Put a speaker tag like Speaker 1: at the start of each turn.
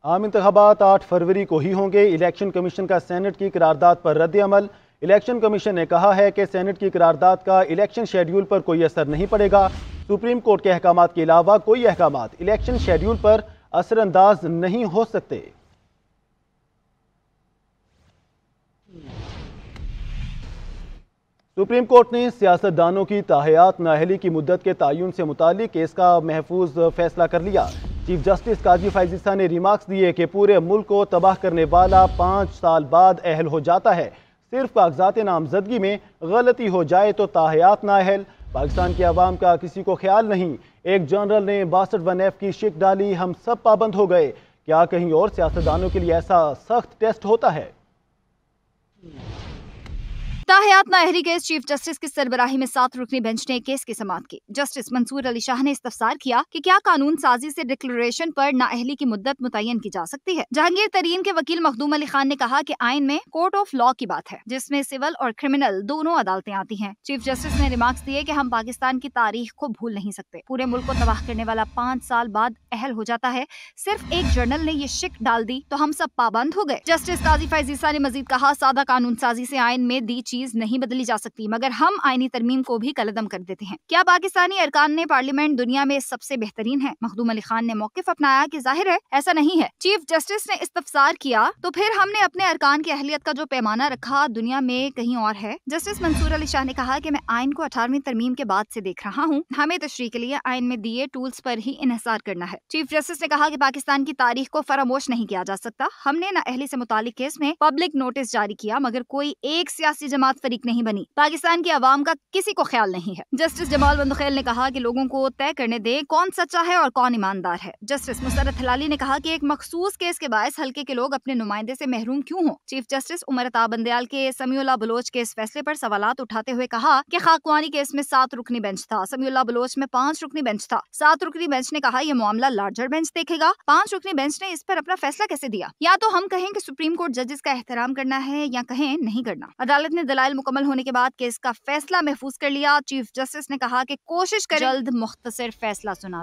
Speaker 1: عام انتخابات 8 فروری کو ہی ہوں گے۔ الیکشن کمیشن کا سینٹ کی قرارداد پر رد عمل۔ الیکشن کمیشن نے کہا ہے کہ سینٹ کی قرارداد کا الیکشن شیڈیول پر کوئی اثر نہیں پڑے گا۔ سپریم کورٹ کے احکامات کے علاوہ کوئی احکامات الیکشن شیڈیول پر اثر انداز نہیں ہو سکتے۔ سپریم کورٹ نے سیاستدانوں کی تاحیات نااہلی کی مدت کے تعین سے متعلق کیس کا محفوظ فیصلہ کر لیا۔ چیف جسٹس قاضی فائز عیسیٰ نے ریمارکس دیے کہ پورے ملک کو تباہ کرنے والا 5 سال بعد اہل ہو جاتا ہے۔ صرف کاغذات نامزدگی میں غلطی ہو جائے تو تاحیات نااہل۔ پاکستان کی عوام کا کسی کو خیال نہیں۔ ایک جنرل نے 62(1)F کی شک ڈالی، ہم سب پابند ہو گئے۔ کیا کہیں اور سیاستدانوں کے لیے ایسا سخت ٹیسٹ ہوتا ہے؟
Speaker 2: تاحیات نااہلی کیس چیف جسٹس کی سربراہی میں 7 رکنی بینچ نے کیس کی سماعت کی۔ جسٹس منصور علی شاہ نے استفسار کیا کہ کیا قانون سازی سے ڈکلریشن پر نااہلی کی مدت متعین کی جا سکتی ہے۔ جہانگیر ترین کے وکیل مخدوم علی خان نے کہا کہ آئین میں کورٹ آف لاء کی بات ہے، جس میں سول اور کرمنل دونوں عدالتیں آتی ہیں۔ چیف جسٹس نے ریمارکس دیے کہ ہم پاکستان کی تاریخ کو بھول نہیں سکتے۔ پورے ملک کو تباہ کرنے والا 5 سال بعد اہل ہو جاتا ہے۔ صرف ایک جرنل نے یہ شک ڈال دی تو ہم سب پابند ہو گئے۔ جسٹس قاضی فائز عیسیٰ نے مزید کہا، سادہ قانون سازی سے آئین میں دی چیز نہیں بدلی جا سکتی، مگر ہم آئینی ترمیم کو بھی کالعدم کر دیتے ہیں۔ کیا پاکستانی ارکان نے پارلیمنٹ دنیا میں سب سے بہترین ہے؟ مخدوم علی خان نے موقف اپنایا کہ ظاہر ہے ایسا نہیں ہے۔ چیف جسٹس نے استفسار کیا تو پھر ہم نے اپنے ارکان کی اہلیت کا جو پیمانہ رکھا دنیا میں کہیں اور ہے؟ جسٹس منصور علی شاہ نے کہا کہ میں آئین کو 18ویں ترمیم کے بعد سے دیکھ رہا ہوں، ہمیں تشریح کے لیے آئین میں دیے ٹولز پر ہی انحصار کرنا ہے۔ چیف جسٹس نے کہا کہ پاکستان کی تاریخ کو فراموش نہیں کیا جا سکتا۔ ہم نے نااہلی سے متعلق کیس میں پبلک نوٹس جاری کیا، مگر کوئی ایک سیاسی جماعت فریق نہیں بنی۔ پاکستان کی عوام کا کسی کو خیال نہیں ہے۔ جسٹس جمال بندخیل نے کہا کہ لوگوں کو طے کرنے دیں کون سچا ہے اور کون ایماندار ہے۔ جسٹس مسرت ہلالی نے کہا کہ ایک مخصوص کیس کے باعث حلقے کے لوگ اپنے نمائندے سے محروم کیوں ہوں۔ چیف جسٹس عمر عطا بندیال کے سمیع اللہ بلوچ کے اس فیصلے پر سوالات اٹھاتے ہوئے کہا کہ خاکوانی کیس میں 7 رکنی بینچ تھا، سمیع اللہ بلوچ میں 5 رکنی بینچ تھا۔ 7 رکنی بینچ نے کہا یہ معاملہ لارجر بینچ دیکھے گا۔ 5 رکنی بینچ نے اس پر اپنا فیصلہ کیسے دیا؟ یا تو ہم کہیں کہ سپریم کورٹ ججز کا احترام کرنا ہے یا کہیں نہیں کرنا۔ عدالت نے دلائل مکمل ہونے کے بعد کیس کا فیصلہ محفوظ کر لیا۔ چیف جسٹس نے کہا کہ کوشش کریں جلد مختصر فیصلہ سنا دیں۔